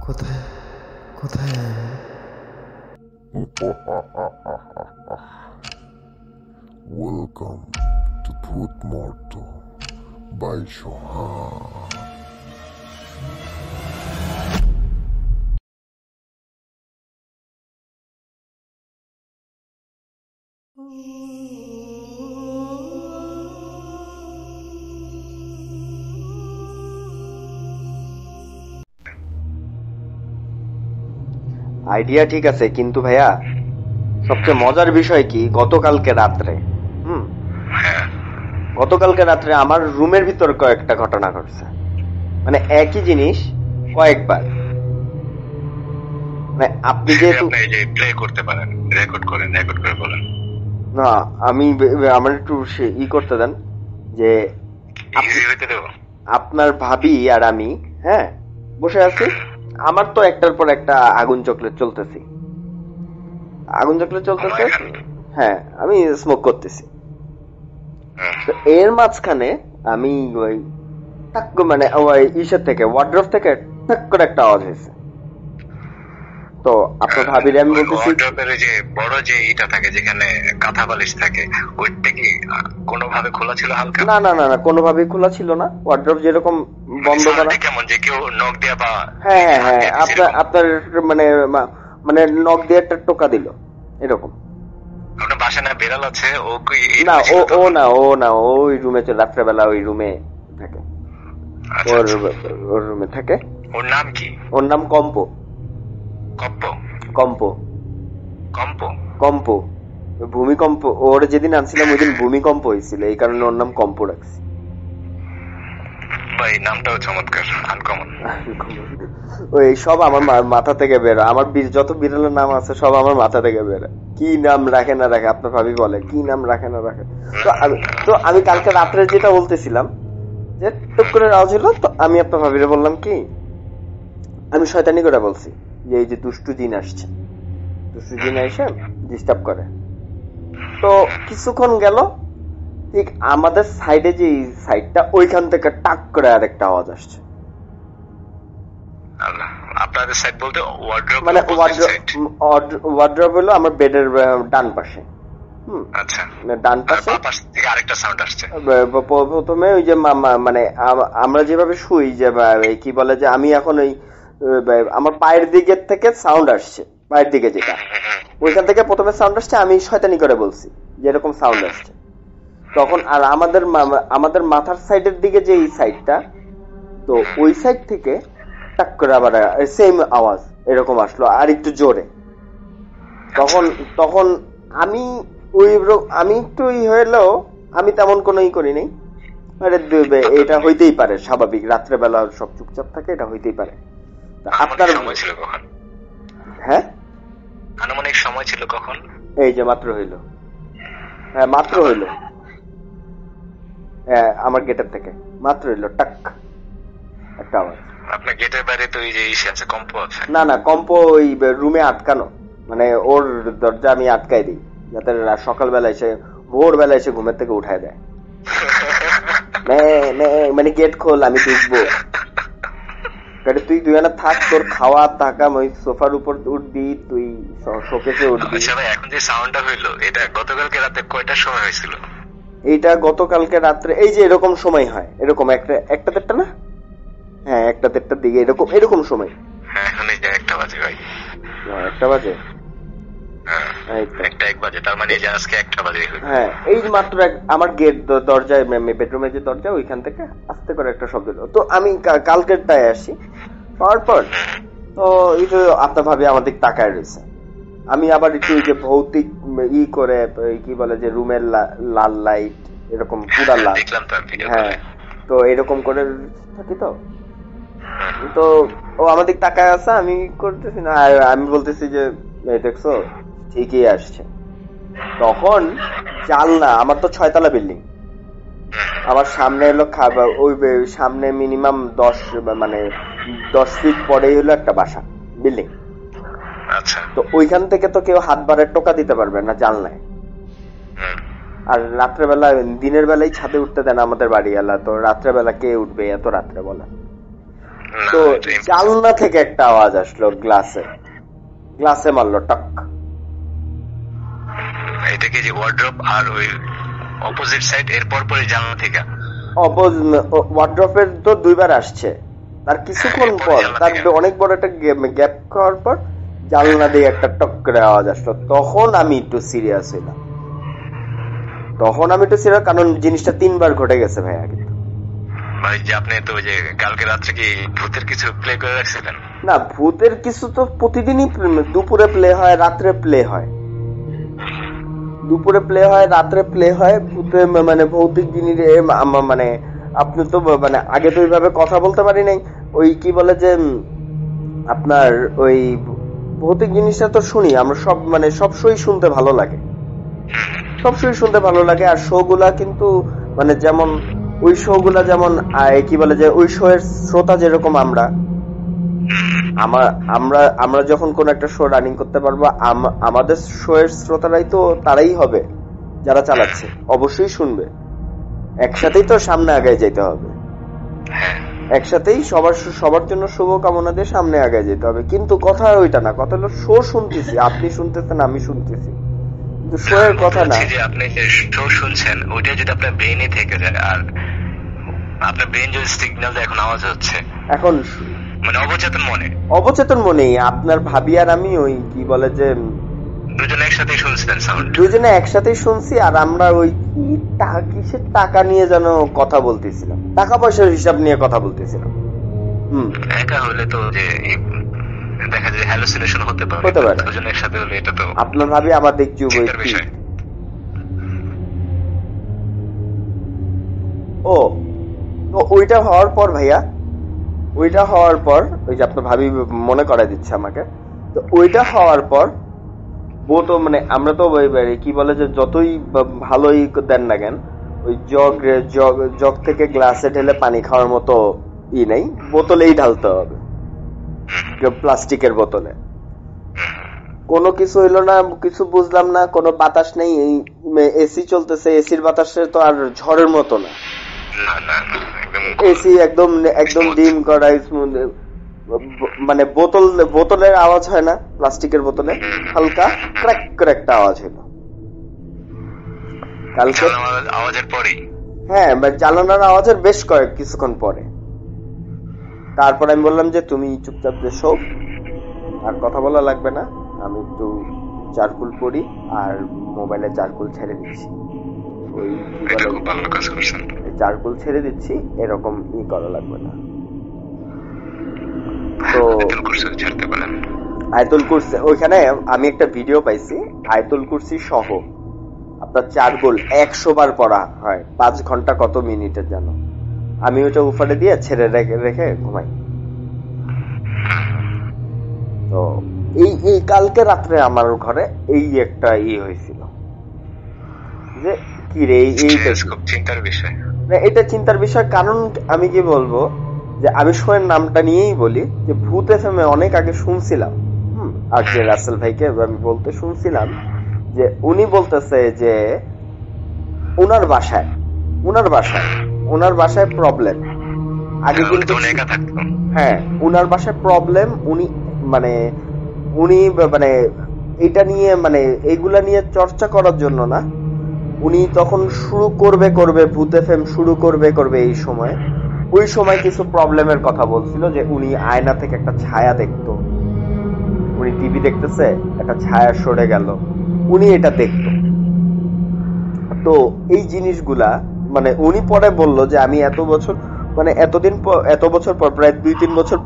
কোথায় কোথায় Welcome to Truth Morto by Shohan. Idea ঠিক আছে, কিন্তু ভাইয়া সবচেয়ে মজার বিষয় কি, গতকালকে রাত্রে আমার রুমের ভিতর কয়েকটা ঘটনা ঘটছে। মানে একই জিনিস কয়েকবার। মানে আপনি যেহেতু প্লে করতে পারেন, রেকর্ড করে বলেন। না, আমার একটু করতে দেন যে আপনার ভাবি আর আমি বসে আছি। আমার তো একটার পর একটা আগুন চকলেট চলতেছে। হ্যাঁ, আমি স্মোক করতেছি। তো এর মাঝখানে আমি ওই মানে ওই ইসের থেকে, ওয়ার্ড্রোব থেকে ঠাক করে একটা আওয়াজ হয়েছে। তো আপনার ভাবিরে আমি বলতেছি, যে বড় যে ইটা থাকে যেখানে কাঁথা বালিশ থাকে, ওইটা কি কোনোভাবে খোলা ছিল? হালকা? না না না না, কোনোভাবেই খোলা ছিল না। ওয়ার্ড্রোব যেরকম বন্ধ করা। কেমন যে কেউ নখ দিয়ে বা আপনার মানে মানে নখ দিয়ে একটা টোকা দিল এরকম। আপনার বাসায় না বেড়াল আছে? ও কি না, ও না, ওই রুমে রাত্রেবেলা ওই রুমে থাকে। ওর রুমে থাকে। ওর নাম কি? ওর নাম কম্পো। ভূমিকম্প। ওর যেদিন আনছিলাম ওই দিন ভূমিকম্প হয়েছিল, এই কারণে ওর নাম কম্পো রাখছি। ভাই নামটাও চমৎকার, আনকমন। ওই সব আমার মাথা থেকে বেরো। আমার যত বিড়ালের নাম আছে সব আমার মাথা থেকে বেরো। কি নাম রাখে না রাখে আপনার ভাবি বলে, কি নাম রাখে না রাখে। তো আমি কালকে রাত্রে যেটা বলতেছিলাম যে টুক করে আওয়াজ হলো, তো আমি আপনার ভাবিরে বললাম কি, আমি শয়তানি করে বলছি যে এই যে দুষ্টু জিন আসছে, দুষ্টু জিন এসে ডিস্টার্ব করে। তো কিছুক্ষণ গেল, ঠিক আমাদের সাইডে যে সাইডটা, ওইখান থেকে টাক করে আরেকটা আওয়াজ আসছে। আপনাদের সাইড বলতে মানে ওয়ার্ড্রোব হলো আমার বেডের ডান পাশে। আচ্ছা, ডান পাশে থেকে আরেকটা সাউন্ড আসছে। প্রথমে ওই যে মানে আমরা যেভাবে শুই, যে কি বলে যে আমি এখন ওই আমার পায়ের দিকের থেকে সাউন্ড আসছে, পায়ের দিকে যেটা, ওইখান থেকে প্রথমে সাউন্ড আসছে। আমি শয়তানি করে বলছি যে এরকম সাউন্ড আসছে। তখন আর আমাদের মাথার সাইডের দিকে যে এই সাইডটা, তো ওই সাইড থেকে টাক করে আবার সেম আওয়াজ এরকম আসলো, আর একটু জোরে। তখন আমি একটু হইলেও আমি তেমন কোনো করি নাই। এটা হইতেই পারে, স্বাভাবিক, রাত্রেবেলা সব চুপচাপ থাকে, এটা হইতেই পারে। আপনার সময় ছিল কখন? হ্যাঁ, আনুমানিক সময় ছিল কখন? এই যে মাত্র হইলো। হ্যাঁ, মাত্র হইলো। আমার গেটের থেকে মাত্র হইলো টাক একটা আওয়াজ। আপনার গেটের বাইরে তো ওই যে ইসে আছে, কম্পো আছে? না না, কম্পো ওই রুমে আটকানো, মানে ওর দরজা আমি আটকাই দিই, যাতে সকালবেলা এসে, ভোরবেলা এসে ঘুমের থেকে উঠায় দেয়। মানে গেট খোল, আমি ঢুকবো। তুই না থাক, তোর খাওয়া থাকা, ওই সোফার উপর উঠবি, তুই শোকেসে উঠবি। আচ্ছা ভাই, এখন যে সাউন্ডটা হইলো, এটা গতকালকে রাতে কয়টার সময় হয়েছিল? এইটা গতকালকে রাত্রে এই যে এরকম সময় হয়, এরকম একটা দেড়টা না, হ্যাঁ, একটা দেড়টার দিকে এরকম সময়। হ্যাঁ, এখন এই যে 1টা বাজে ভাই। 1টা বাজে? হ্যাঁ, 1 বাজে, তার মানে যে আজকে 1টা বাজে। হ্যাঁ, এই মাত্র আমার গেট দরজায়, বেডরুমের যে দরজা, ওইখান থেকে আস্তে করে একটা শব্দ হলো। তো আমি কালকেরটায় আসি, পাওয়ার পর তো এই যে আপনার ভাবে আমার দিক তাকায় রয়েছে। আমি আবার একটু যে ভৌতিক করে, কি বলে যে রুমের লাল লাইট এরকম পুরা লাল, হ্যাঁ, তো এরকম করে থাকি। তো ও আমার দিক তাকায় আছে, আমি করতেছি না, আর আমি বলতেছি যে দেখছো ঠিকই আসছে। তখন জানলা, আমার তো 6তলা বিল্ডিং, আমার সামনে এলো ওই সামনে মিনিমাম 10 ফিট পরেই হলো একটা বাসা, বিল্ডিং। আচ্ছা, তো ওইখান থেকে তো কেউ হাত বাড়ায় টোকা দিতে পারবে না জানলায়। আর রাত্রেবেলা, দিনের বেলায় ছাদে উঠতে দেন আমাদের বাড়িওয়ালা, তো রাত্রেবেলা কে উঠবে এত রাত্রে বলা। তো জানলা থেকে একটা আওয়াজ আসলো, গ্লাসে মারলো টক। এটা কি যে ওয়ার্ড্রপ আর ওই অপোজিট সাইড এর পরপরই জানলা থেকে? ওয়ার্ড্রপের তো দুইবার আসছে, তার কিছুক্ষণ পর, তার অনেক বড় একটা গ্যাপ খাওয়ার পর জানলা দিয়ে একটা টক করে আওয়াজ আসলো। তখন আমি একটু সিরিয়াস হইলাম, কারণ জিনিসটা 3 বার ঘটে গেছে ভাইয়া। কিন্তু ভাই যে আপনি তো ওই যে কালকে রাত্রে কি ভূতের কিছু প্লে করে রাখছিলেন? না, ভূতের কিছু তো প্রতিদিনই দুপুরে প্লে হয়, রাত্রে প্লে হয়, রাত্রে প্লে হয়। ভূতে মানে ভৌতিক জিনিস, মানে আপনি তো মানে আগে তো ওইভাবে কথা বলতে পারি নাই। ওই কি বলে যে আপনার ওই ভৌতিক জিনিসটা তো শুনি আমরা সব, মানে সবসময় শুনতে ভালো লাগে, আর শো গুলা কিন্তু মানে যেমন ওই শো গুলা যেমন কি বলে যে ওই শো এর শ্রোতা যেরকম আমরা যখন কোন একটা শো রানিং করতে পারবো, আমাদের শো এর শ্রোতারাই তো তারাই হবে যারা চালাচ্ছে, অবশ্যই শুনবে। একসাথেই তো সামনে আগায় যেতে হবে, একসাথেই সবার জন্য শুভ কামনা দিয়ে সামনে আগায় যেতে হবে। কিন্তু কথা ওইটা না, কথা হলো শো শুনতেছি, আপনি শুনতেছেন, আমি শুনতেছি, কিন্তু শো এর কথা না। আপনি যে শো শুনছেন ওইটা যদি আপনার ব্রেইনে থেকে যায়, আর আপনার ব্রেইন যদি সিগন্যাল দেয় এখন আওয়াজ হচ্ছে, এখন মানে অবচেতন মনে আপনার ভাবি আর আমি ওই কি বলে যে দুজনে একসাথেই শুনছি। আর আমরা ওই কিসের টাকা নিয়ে যেন কথা বলতেছিলাম, টাকা পয়সার হিসাব নিয়ে কথা বলতেছিলাম। একা হলে তো যে দেখা যায় হ্যালুসিনেশন হতে পারে, দুজনে একসাথে হলে এটা তো আপনার ভাবি আমার দেখছি ওইটা হওয়ার পর ভাইয়া, ওই যে আপনার ভাবি মনে করাই দিচ্ছে আমাকে, তো ওইটা হওয়ার পর তো মানে আমরা তো কি বলে যে যতই ভালোই দেন না কেন, ওই জগ থেকে গ্লাসে ঢেলে পানি খাওয়ার মতো নেই, বোতলেই ঢালতে হবে, প্লাস্টিকের বোতলে। কোনো কিছু হইলো না, কিছু বুঝলাম না, কোনো বাতাস নেই, এই এসি চলতেছে, এসির বাতাসে তো আর ঝড়ের মতো না, এসি একদম ডিম করা, মানে বোতলের আওয়াজ হয় না, প্লাস্টিকের বোতলে হালকা ক্র্যাক করে একটা আওয়াজ হলো কালকে আওয়াজের পরে। হ্যাঁ, জানালার আওয়াজের বেশ কিছুক্ষণ পরে। তারপর আমি বললাম যে তুমি চুপচাপ যে শোও, আর কথা বলা লাগবে না, আমি একটু চারকুল পড়ি আর মোবাইলে চারকুল ছেড়ে দিচ্ছি, ওই চারকুল ছেড়ে দিচ্ছি, এরকম করা লাগবে না। তো আয়াতুল কুরসি, ওইখানে আমি একটা ভিডিও পাইছি, আয়াতুল কুরসি সহ আপনার চারকুল 100 বার পড়া হয়, 5 ঘন্টা কত মিনিটের জানো। আমি ওইটা উফারে দিয়ে ছেড়ে রেখে ঘুমাই। তো এই কালকে রাত্রে আমার ঘরে এই একটা হয়েছিল যে কি রে, চিন্তার বিষয়, এটা চিন্তার বিষয়। কারণ আমি কি বলবো যে আমি শোয়ের নামটা নিয়েই বলি যে ভূত এফএমে অনেক আগে শুনছিলাম, আর যে রাসেল ভাইকে আমি বলতে শুনছিলাম যে উনি বলতেছে যে ওনার বাসায় প্রবলেম আগে কিন্তু, হ্যাঁ ওনার বাসায় প্রবলেম, উনি মানে এটা নিয়ে মানে এইগুলা নিয়ে চর্চা করার জন্য না, উনি তখন শুরু করবে ভূত এফএম শুরু করবে এই সময়, ওই সময় কিছু প্রবলেমের কথা বলছিল, যে উনি আয়না থেকে একটা ছায়া দেখতো, উনি টিভি দেখতেছে, একটা ছায়া সরে গেল, উনি এটা দেখতো। তো এই জিনিসগুলা মানে উনি পরে বলল যে আমি এত বছর মানে এত বছর পর, প্রায় 2-3 বছর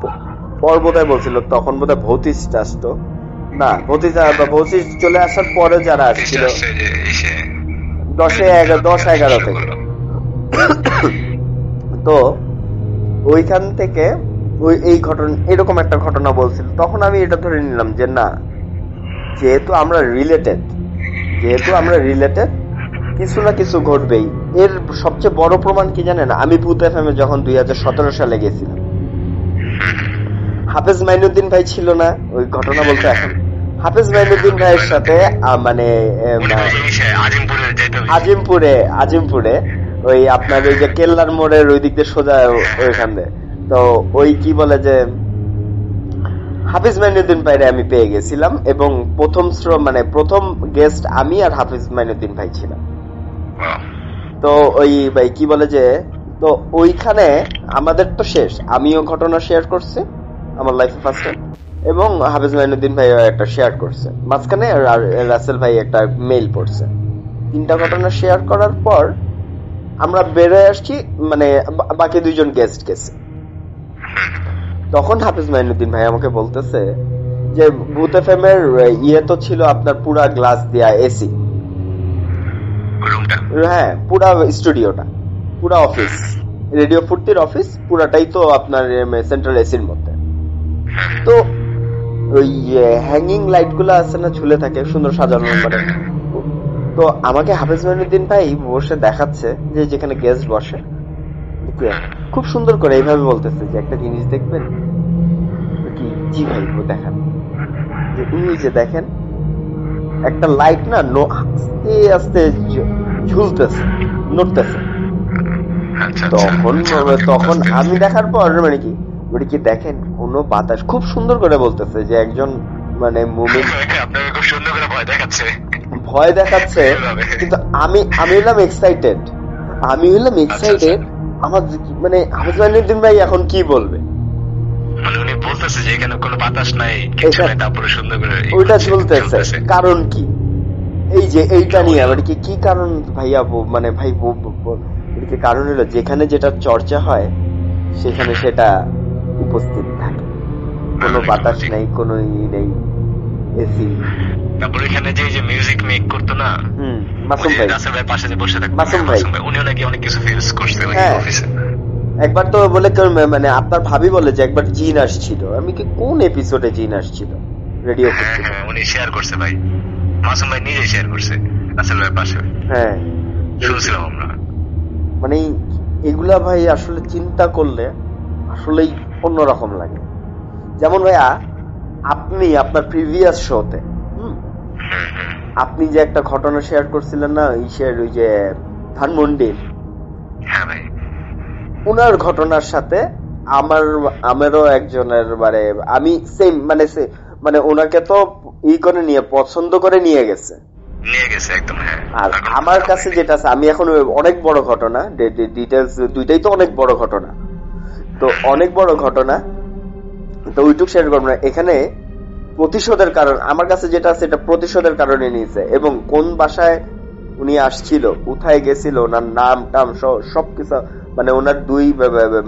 পর বোধহয় বলছিল, তখন বোধহয় ভৌতিষ্ট আসতো না, ভৌতিষ্ট চলে আসার পরে যারা আসছিল 10-11 থেকে, তো ওইখান থেকে এই ঘটনা, এরকম একটা ঘটনা বলছিল। তখন আমি এটা ধরে নিলাম যে না, যেহেতু আমরা রিলেটেড কিছু না কিছু ঘটবেই। এর সবচেয়ে বড় প্রমাণ কি জানেন, আমি ভূত এফএমে যখন 2017 সালে গেছিলাম, হাফেজ মাইনুদ্দিন ভাই ছিল না ওই ঘটনা বলতে, এখন হাফেজ মাইনুদ্দিন ভাইয়ের সাথে মানে আজিমপুরে ওই আপনার ওই যে কেল্লার মোড়ের ওই দিক দিয়ে সোজা ওইখান দিয়ে তো ওই কি বলে যে হাফিজ মাইনুদ্দিন ভাইরে আমি পেয়ে গেছিলাম, এবং প্রথম গেস্ট আমি আর হাফিজ মাইনুদ্দিন ভাই ছিলাম। তো ওই ভাই কি বলে যে, তো ওইখানে আমাদের তো শেষ, আমিও ঘটনা শেয়ার করছি আমার লাইফে ফার্স্ট টাইম, এবং হাফিজ মাইনুদ্দিন ভাই একটা শেয়ার করছে, মাঝখানে রাসেল ভাই একটা মেইল পড়ছে। 3টা ঘটনা শেয়ার করার পর আমরা বেরোয় আসছি, মানে বাকি 2জন গেস্ট গেছে। তখন হাফিজ মাইনুদ্দিন ভাই আমাকে বলতেছে যে ভূত এফএম-এর ইয়ে তো ছিল আপনার পুরা গ্লাস দেয়া এসি, হ্যাঁ পুরা স্টুডিওটা, পুরা অফিস, রেডিও ফুর্তির অফিস পুরাটাই তো আপনার সেন্ট্রাল এসির মধ্যে। তো ওই হ্যাঙ্গিং লাইট গুলো আছে না, ঝুলে থাকে সুন্দর সাজানো মানে। তো আমাকে হাফিজ মাইনুদ্দিন ভাই বসে দেখাচ্ছে যে যেখানে গেস্ট বসে, খুব সুন্দর করে এইভাবে বলতেছে যে একটা জিনিস দেখবেন কি, জি ভাই দেখান, যে উনি যে দেখেন একটা লাইট না আস্তে আস্তে ঝুলতেছে, নড়তেছে। তখন আমি দেখার পর মানে কি দেখেন কোনো বাতাস, খুব সুন্দর করে বলতেছে যে একজন মানে মুমিন ভয় দেখাচ্ছে, কিন্তু আমি হলাম এক্সাইটেড, আমার মানে হাফিজ মাইনুদ্দিন ভাই এখন কি বলবে, উনি বলতেছে যে এখানে কোনো বাতাস নাই, তারপরে সুন্দর করে ওইটা ঝুলতেছে, কারণ কি এই যে এইটা নিয়ে মানে কি কারণ ভাইয়া, মানে ভাই কি কারণ হলো যেখানে যেটা চর্চা হয় সেখানে সেটা উপস্থিত থাকে, কোনো বাতাস নেই, কোনো নেই, এসি। তারপর এখানে যে মিউজিক মেক করতো না মাসুম ভাই, রাসেল ভাই পাশে যে বসে থাকতো, মাসুম ভাই উনিও নাকি অনেক কিছু ফেস করছে ওই অফিসে। একবার তো বলে মানে আপনার ভাবি বলে যে একবার জিন আসছিল, আমি কি কোন এপিসোডে জিন আসছিল রেডিও, হ্যাঁ উনি শেয়ার করছে ভাই, মাসুম ভাই নিজে শেয়ার করছে রাসেল ভাই পাশে, হ্যাঁ শুনছিলাম আমরা। মানে এগুলা ভাই আসলে চিন্তা করলে আসলেই অন্যরকম লাগে। যেমন ভাইয়া আপনি আপনার প্রিভিয়াস শোতে আপনি যে একটা ঘটনা শেয়ার করছিলেন না, ওই যে ধানমন্ডির, হ্যাঁ ভাই উনার ঘটনার সাথে আমারও একজনের মানে আমি সেম মানে ওনাকে তো করে নিয়ে পছন্দ করে নিয়ে গেছে একদম। হ্যাঁ আর আমার কাছে যেটা আছে, আমি এখন অনেক বড় ঘটনা ডিটেলস দুইটাই তো অনেক বড় ঘটনা, তো অনেক বড় ঘটনা তো ওইটুক শেয়ার করবো না এখানে। প্রতিশোধের কারণ আমার কাছে যেটা আছে এটা প্রতিশোধের কারণে নিয়েছে, এবং কোন বাসায় উনি আসছিল, কোথায় গেছিল, ওনার নাম টাম সবকিছু, মানে ওনার 2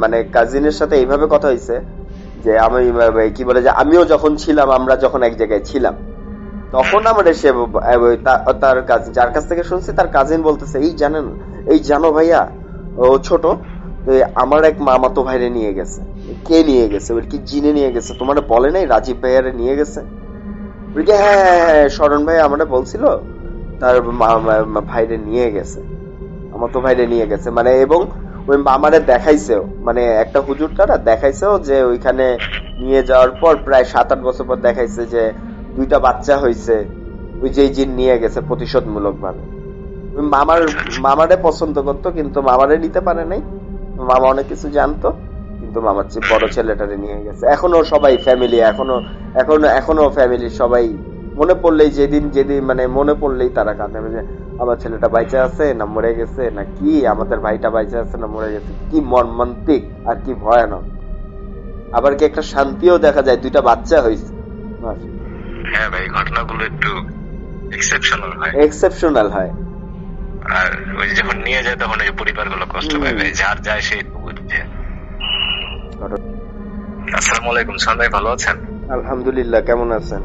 মানে কাজিনের সাথে এইভাবে কথা হয়েছে যে আমি কি বলে যে আমিও যখন ছিলাম, আমরা যখন এক জায়গায় ছিলাম তখন আমার এসে তার কাজিন, যার কাছ থেকে শুনছি তার কাজিন বলতেছে এই জানো ভাইয়া ও ছোট আমার এক মামাতো ভাইরে নিয়ে গেছে। কে নিয়ে গেছে? ওর কি জিনে নিয়ে গেছে? তোমার বলে নাই রাজীব ভাইয়ারে নিয়ে গেছে? হ্যাঁ শরণ ভাই আমারে বলছিল তার ভাইরে নিয়ে গেছে, আমার তো ভাইরে নিয়ে গেছে মানে, এবং ওই মামারে দেখাইছেও, মানে একটা হুজুর তারা দেখাইছেও যে ওইখানে নিয়ে যাওয়ার পর প্রায় 7-8 বছর পর দেখাইছে যে 2টা বাচ্চা হয়েছে, ওই যে জিন নিয়ে গেছে প্রতিশোধমূলক ভাবে। মামারে পছন্দ করতো কিন্তু মামারে নিতে পারে নাই, মামা অনেক কিছু জানতো কিন্তু মামার চেয়ে বড় ছেলেটারে নিয়ে গেছে। এখনো সবাই ফ্যামিলি, এখনো ফ্যামিলি সবাই মনে পড়লেই যেদিন মানে মনে পড়লেই তারা কাঁদে যে আমার ছেলেটা বাইচা আছে না মরে গেছে, না কি আমাদের ভাইটা বাইচা আছে না মরে গেছে। কি মর্মান্তিক আর কি ভয়ানক। আবার কি একটা শান্তিও দেখা যায়, 2টা বাচ্চা হয়েছে। হ্যাঁ ভাই ঘটনাগুলো একটু এক্সেপশনাল হয়। আর ওই যখন নিয়ে যায় তখন এই পরিবারগুলো কষ্ট পায় ভাই, যার যায় সে বুঝছে। আসসালামু আলাইকুম, সবাই ভালো আছেন? আলহামদুলিল্লাহ, কেমন আছেন?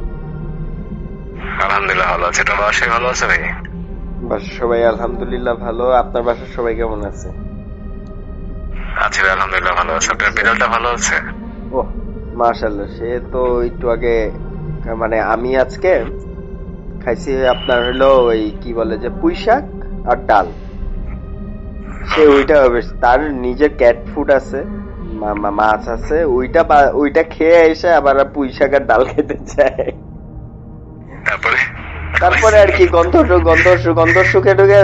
আলহামদুলিল্লাহ ভালো আছে। তোমার বাসায় ভালো আছে ভাই? বাসার সবাই আলহামদুলিল্লাহ ভালো। আপনার বাসার সবাই কেমন আছে? আচ্ছা আলহামদুলিল্লাহ ভালো আছে। আপনার বিড়ালটা ভালো আছে? ও মাশাআল্লাহ, সে তো একটু আগে মানে আমি আজকে খাইছি আপনার হলো ওই কি বলে যে পুঁই শাক আর ডাল। সে ওইটা তার নিজের ক্যাট ফুড আছে, মাছ আছে, ওইটা খেয়ে এসে আবার পুঁই শাক আর ডাল খেতে চায়। তারপরে আর কি গন্ধ সুখে ঢুকে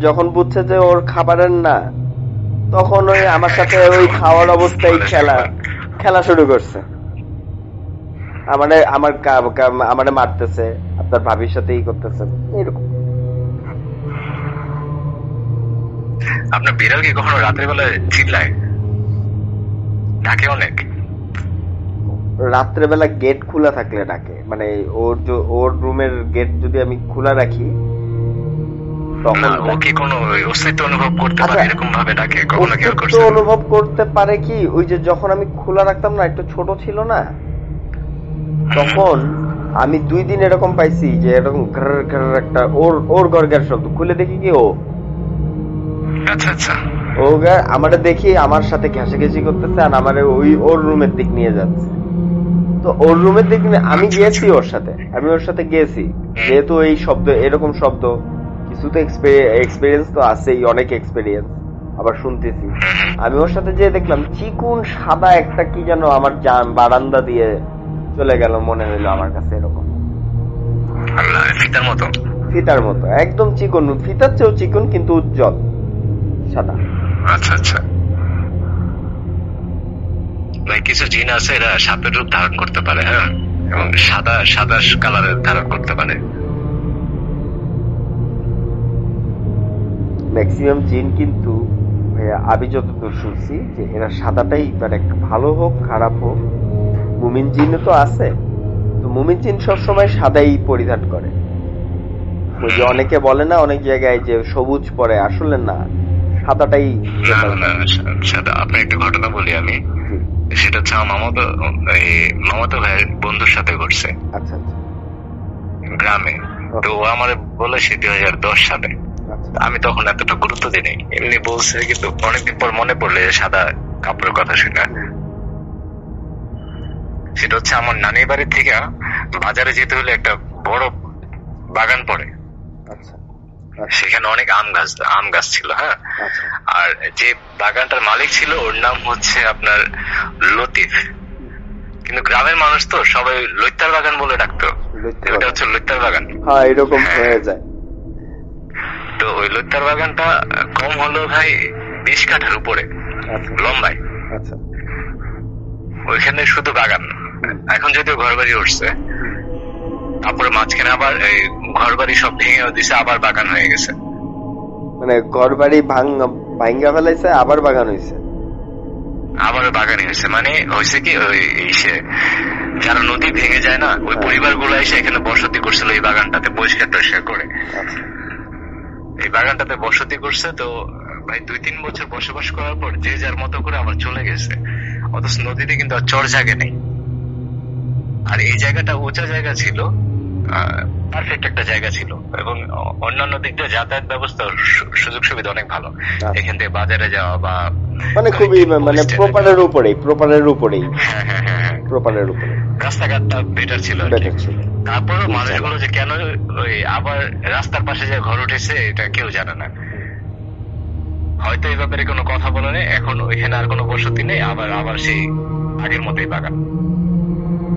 যখন বুঝছে যে ওর খাবারের না, তখন ওই আমার সাথে ওই খাওয়ার অবস্থায় খেলা শুরু করছে, আমারে মারতেছে, আপনার ভাবির সাথে ই করতেছে এরকম। আপনার বিড়াল কি কখনো রাতের বেলা চিল্লায়, ডাকে অনেক? রাত্রেবেলা গেট খোলা থাকলে ডাকে, মানে ওর রুমের গেট যদি আমি খোলা রাখি তখন ও কি কোনো অস্তিত্ব অনুভব করতে পারে এরকম ভাবে ডাকে? কখনো খেয়াল করছেন? অস্তিত্ব অনুভব করতে পারে কি, ওই যে যখন আমি খোলা রাখতাম না, একটু ছোট ছিল না, তখন আমি 2 দিন এরকম পাইছি যে এরকম একটা ওর গর্গের শব্দ, খুলে দেখি কি ও ও আমারে দেখি আমার সাথে ঘেঁষাঘেঁষি করতেছে, আর আমারে ওর রুমের দিক নিয়ে যাচ্ছে। তো ওর রুমের দিক নিয়ে আমি গিয়েছি ওর সাথে গিয়েছি, যেহেতু এই শব্দ এরকম শব্দ কিছু তো এক্সপেরিয়েন্স তো আছেই, অনেক এক্সপেরিয়েন্স, আবার শুনতেছি। আমি ওর সাথে যেয়ে দেখলাম চিকুন সাদা একটা কি যেন আমার বারান্দা দিয়ে চলে গেল, মনে হইলো আমার কাছে এরকম ফিতার মতো একদম চিকন, ফিতার চেয়েও চিকন কিন্তু উজ্জ্বল সাদা। আচ্ছা ভাই, কিছু জিন আছে এরা সাপের রূপ ধারণ করতে পারে, হ্যাঁ, এবং সাদা কালারের ধারণ করতে পারে। ম্যাক্সিমাম জিন কিন্তু আমি যতদূর শুনছি যে এরা সাদাটাই, মানে ভালো হোক খারাপ হোক, মুমিন জিন তো আছে, তো মুমিন জিন সবসময় সাদাই পরিধান করে। ওই যে অনেকে বলে না অনেক জায়গায় যে সবুজ পরে, আসলে না, সাদাটাই। সাদা। আপনার একটা ঘটনা বলি আমি, সেটা হচ্ছে আমার মামাতো ভাইয়ের বন্ধুর সাথে ঘটছে। আচ্ছা গ্রামে। তো ও আমার বলে সে 2010 সালে, আমি তখন এতটা গুরুত্ব দিই, এমনি বলছে, কিন্তু অনেকদিন পর মনে পড়লে সাদা কাপড়ের কথা শুনে। সেটা হচ্ছে আমার নানির বাড়ি থেকে বাজারে যেতে হলে একটা বড় বাগান পড়ে, সেখানে অনেক আম গাছ ছিল, হ্যাঁ। আর যে বাগানটার মালিক ছিল ওর নাম হচ্ছে আপনার লতিফ, কিন্তু গ্রামের মানুষ তো সবাই লইত্তার বাগান বলে ডাকতো, ওটা হচ্ছে লইত্তার বাগান। হ্যাঁ, এরকম হয়ে যায়। তো ওই লইত্তার বাগানটা কম হলো ভাই 20 কাঠার উপরে লম্বায়। আচ্ছা, ওইখানে শুধু বাগান, এখন যদিও ঘর বাড়ি উঠছে, তারপরে মাঝখানে আবার ঘর বাড়ি সব ভেঙে দিছে, আবার বাগান হয়ে গেছে। মানে ঘর বাড়ি ভাঙ্গা ফেলাইছে, আবার বাগান হয়েছে, আবার বাগানই হয়েছে। মানে হয়েছে কি, ওই যারা নদী ভেঙে যায় না, ওই পরিবার গুলো এসে এখানে বসতি করছিল এই বাগানটাতে, পরিষ্কার টরিষ্কার করে এই বাগানটাতে বসতি করছে। তো ভাই 2-3 বছর বসবাস করার পর যে যার মতো করে আবার চলে গেছে, অথচ নদীতে কিন্তু আর চর জায়গা নেই। আর এই জায়গাটা উঁচা জায়গা ছিল, পারফেক্ট একটা জায়গা ছিল, এবং অন্যান্য দিক দিয়ে যাতায়াত ব্যবস্থা সুযোগ সুবিধা অনেক ভালো, এখান থেকে বাজারে যাওয়া বা মানে খুবই মানে প্রপারের উপরেই রাস্তাঘাটটা বেটার ছিল। তারপরও মানুষগুলো যে কেন ওই আবার রাস্তার পাশে যে ঘর উঠেছে এটা কেউ জানে না, হয়তো এই ব্যাপারে কোনো কথা বলে নেই, এখন ওইখানে আর কোনো বসতি নেই, আবার সেই আগের মতোই বাগান।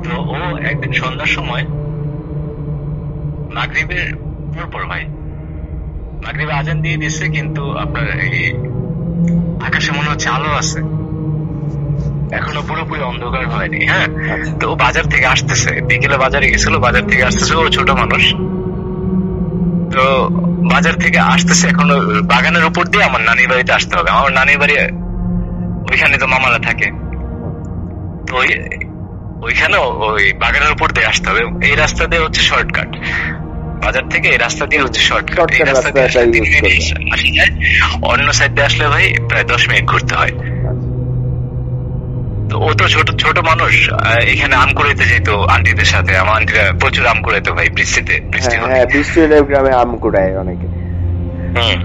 তো ও একদিন সন্ধ্যার সময় মাগরিবের পর ভাই, মাগরিবে আজান দিয়ে দিচ্ছে, কিন্তু আপনার এই আকাশে মনে হচ্ছে আলো আছে, এখনো পুরোপুরি অন্ধকার হয়নি, হ্যাঁ। তো ও বাজার থেকে আসতেছে, বিকেলে বাজারে গেছিল, বাজার থেকে আসতেছে, ও ছোট মানুষ, তো বাজার থেকে আসতেছে, এখন বাগানের উপর দিয়ে আমার নানির বাড়িতে আসতে হবে। আমার নানির বাড়ি ওইখানে তো মামারা থাকে, তো ওইখানে ওই বাগানের উপর দিয়ে আসতে হবে। এই রাস্তা দিয়ে হচ্ছে শর্টকাট, বাজার থেকে এই রাস্তা দিয়ে হচ্ছে শর্টকাট। এই রাস্তা দিয়ে আসলে 3 মিনিট আসা যায়, অন্য সাইড দিয়ে আসলে ভাই প্রায় 10 মিনিট ঘুরতে হয়। তো ও তো ছোট মানুষ, এখানে আম কুড়াইতে যেত আন্টিদের সাথে, আমার আন্টিরা প্রচুর আম কুড়াইতো ভাই বৃষ্টি হলে গ্রামে আম কুড়ায় অনেকে,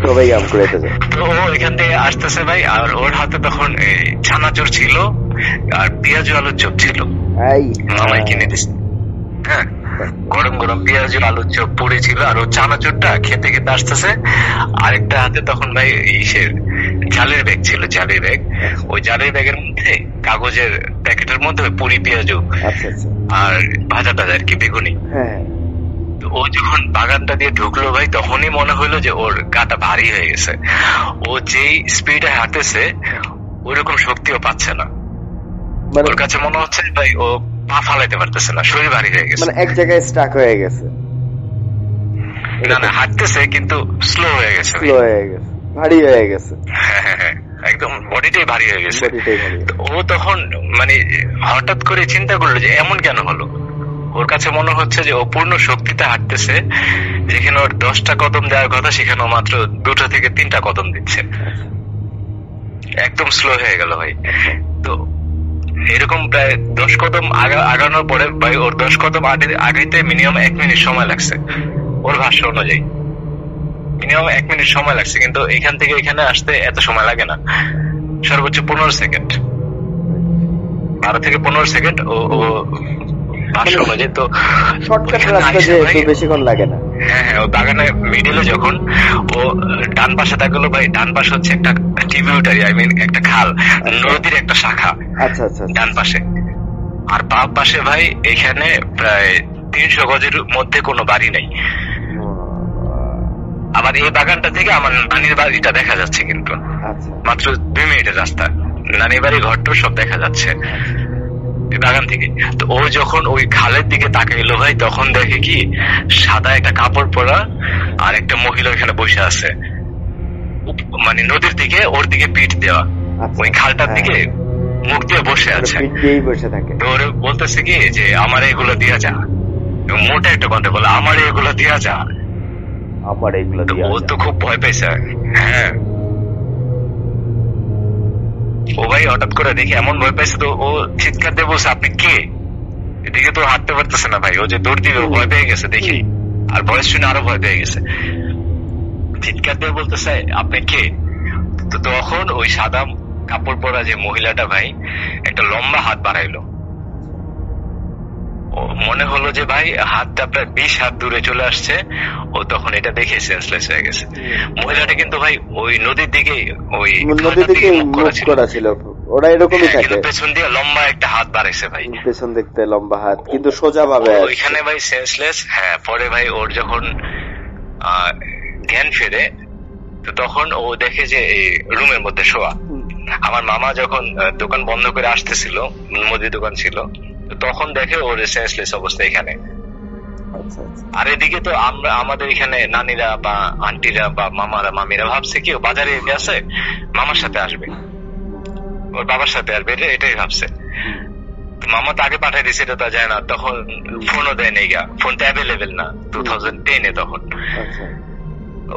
সবাই আম কুড়াইতে যায়। তো ও এখান থেকে আসতেছে ভাই, আর ওর হাতে তখন ছানাচুর ছিল আর পেঁয়াজ আলুর চপ ছিল, মামাই কিনে দিচ্ছে, হ্যাঁ, গরম গরম পেঁয়াজ আলুর চপ পড়ে ছিল, আর ও চানাচুরটা খেতে খেতে আসতেছে। আরেকটা হাতে তখন ভাই ইসের জালের ব্যাগ ছিল, জালের ব্যাগ, ওই জালের ব্যাগের মধ্যে কাগজের প্যাকেটের মধ্যে পুরি পেঁয়াজ আর ভাজা টাজা আর কি বেগুনি, ও যখন বাগানটা দিয়ে ঢুকলো ভাই, তখনই মনে হইলো যে ওর গাটা ভারী হয়ে গেছে। ও যেই স্পিডে হাঁটতেছে ওইরকম শক্তিও পাচ্ছে না। ওর কাছে মনে হচ্ছে ভাই ও পা ফালাইতে পারতেছে না, শরীর ভারী হয়ে গেছে, মানে এক জায়গায় স্টাক হয়ে গেছে। না না, হাঁটতেছে কিন্তু স্লো হয়ে গেছে, ভারী হয়ে গেছে। হ্যাঁ, একদম বডিটাই ভারী হয়ে গেছে। ও তখন মানে হঠাৎ করে চিন্তা করলো যে এমন কেন হলো। ওর কাছে মনে হচ্ছে যে ও পূর্ণ শক্তিতে হাঁটতেছে, যেখানে ওর 10টা কদম দেওয়ার কথা সেখানে মাত্র 2টা থেকে 3টা কদম দিচ্ছে, একদম স্লো হয়ে গেল ভাই। তো এরকম প্রায় 10 কদম আগানোর পরে ভাই ওর 10 কদম আগাইতে মিনিমাম 1 মিনিট সময় লাগছে। ওর ভাষ্য অনুযায়ী মিনিমাম 1 মিনিট সময় লাগছে, কিন্তু এখান থেকে এখানে আসতে এত সময় লাগে না, সর্বোচ্চ 15 সেকেন্ড, 12 থেকে 15 সেকেন্ড ও ভাষ্য অনুযায়ী। তো শর্টকাট রাস্তা যে বেশিক্ষণ লাগে না। হ্যাঁ, ও বাগানের মিডিলে যখন ও ডান পাশে থাকলো ভাই, ডান পাশে হচ্ছে একটা ট্রিবিউটারি, আই মিন একটা খাল, নদীর একটা শাখা। আচ্ছা, ডান পাশে। আর বাম পাশে ভাই এখানে প্রায় 300 গজের মধ্যে কোনো বাড়ি নেই। আবার এই বাগানটা থেকে আমার নানির বাড়িটা দেখা যাচ্ছে, কিন্তু মাত্র 2 মিনিটের রাস্তা। নানির বাড়ি ঘরটা সব দেখা যাচ্ছে বাগান থেকে। তো ও যখন ওই খালের দিকে তাকাইলো ভাই, তখন দেখে কি সাদা একটা কাপড় পরা আর একটা মহিলা ওইখানে বসে আছে, মানে নদীর দিকে, ওর দিকে পিঠ দেওয়া, ওই খালটার দিকে মুখ দিয়ে বসে আছে। তো ওরে বলতেছে কি যে আমার এগুলো দিয়া যা, মোটা একটা কথা বলে আমার এগুলো দিয়া যা, আমার এগুলো দিয়া যা। ও তো খুব ভয় পেয়েছে। হ্যাঁ, ও ভাই হঠাৎ করে দেখি এমন ভয় পাইছে, তো ও চিৎকার দিয়ে বলছে আপনি কে। এদিকে তো হাঁটতে পারতেছে না ভাই, ও যে দৌড় দিবে ভয় পেয়ে গেছে দেখি, আর ভয়েস শুনে আরো ভয় পেয়ে গেছে, চিৎকার দিয়ে বলতেছে আপনি কে। তো তখন ওই সাদা কাপড় পরা যে মহিলাটা ভাই একটা লম্বা হাত বাড়াইলো। ও মনে হলো যে ভাই হাতটা প্রায় 20 হাত দূরে চলে আসছে। ও তখন এটা দেখে সেন্সলেস হয়ে গেছে। মহিলাটা কিন্তু ভাই ওই নদীর দিকে, ওই নদীর দিকে মুখ করা ছিল। ওরা এরকমই থাকে, পেছন দিয়ে লম্বা একটা হাত বাড়াইছে ভাই, পেছন দেখতে লম্বা হাত, কিন্তু সোজা ভাবে ওইখানে ভাই সেন্সলেস। হ্যাঁ, পরে ভাই ওর যখন জ্ঞান ফেরে, তো তখন ও দেখে যে এই রুমের মধ্যে শোয়া। আমার মামা যখন দোকান বন্ধ করে আসতেছিল, মুদির দোকান ছিল, তখন দেখে ওর সেন্সলেস অবস্থা এখানে। আর এদিকে তো আমরা আমাদের এখানে নানিরা বা আন্টিরা বা মামারা মামিরা ভাবছে কি ও বাজারে গেছে, মামার সাথে আসবে, ওর বাবার সাথে আসবে, এটাই ভাবছে। মামা তো আগে পাঠাই দিয়েছে, এটা তো যায় না, তখন ফোনও দেয় নেই গা, ফোন তো অ্যাভেলেবেল না 2010-এ। তখন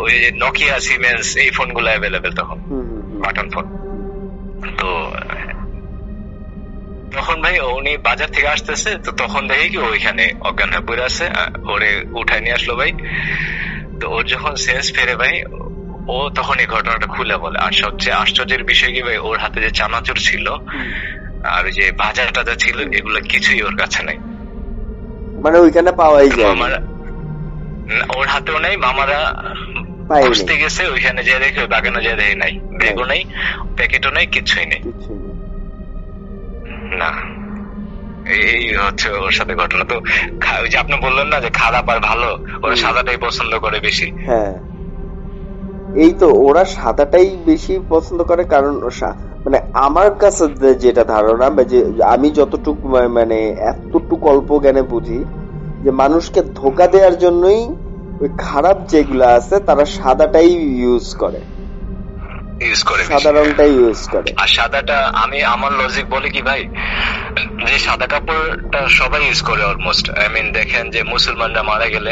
ওই নকিয়া, সিমেন্স এই ফোন গুলো অ্যাভেলেবেল তখন, বাটন ফোন। তো তখন ভাই উনি বাজার থেকে আসতেছে, তো তখন দেখি কি ওইখানে অজ্ঞান হয়ে পড়ে আছে, ওরে উঠায় নিয়ে আসলো ভাই। তো ওর যখন সেন্স ফেরে ভাই, ও তখন এই ঘটনাটা খুলে বলে। আর সবচেয়ে আশ্চর্যের বিষয় কি ভাই, ওর হাতে যে চানাচুর ছিল আর যে ভাজা টাজা ছিল, এগুলো কিছুই ওর কাছে নাই, মানে ওইখানে পাওয়াই যায় না। ওর হাতেও নেই, মামারা খুঁজতে গেছে ওইখানে যে দেখে, বাগানে যে দেখে নাই, ব্যাগও নেই, প্যাকেটও নেই, কিছুই নেই। না, এই হচ্ছে ওর সাথে ঘটনা। তো ওই যে আপনি বললেন না যে খারাপ আর ভালো, ওরা সাদাটাই পছন্দ করে বেশি। হ্যাঁ, এই তো ওরা সাদাটাই বেশি পছন্দ করে, কারণ মানে আমার কাছে যেটা ধারণা, যে আমি যতটুকু মানে এতটুকু অল্প জ্ঞানে বুঝি, যে মানুষকে ধোঁকা দেওয়ার জন্যই ওই খারাপ যেগুলো আছে তারা সাদাটাই ইউজ করে, সাদা রংটাই ইউজ করে। আর সাদাটা আমি আমার লজিক বলে কি ভাই, যে সাদা কাপড়টা সবাই ইউজ করে অলমোস্ট। আই মিন দেখেন যে মুসলমানরা মারা গেলে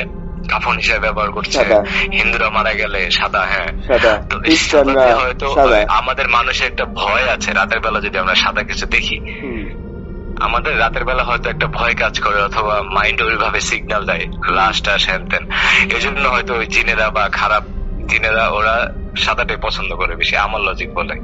কাফন হিসেবে ব্যবহার করছে, হিন্দুরা মারা গেলে সাদা। হ্যাঁ, তো হয়তো আমাদের মানুষের একটা ভয় আছে, রাতের বেলা যদি আমরা সাদা কিছু দেখি, আমাদের রাতের বেলা হয়তো একটা ভয় কাজ করে, অথবা মাইন্ড ওইভাবে সিগন্যাল দেয় লাশটা হ্যান। এই জন্য হয়তো ওই জিনেরা বা খারাপ জিনেরা ওরা সাদাটাই পছন্দ করে বেশি, আমার লজিক বলে।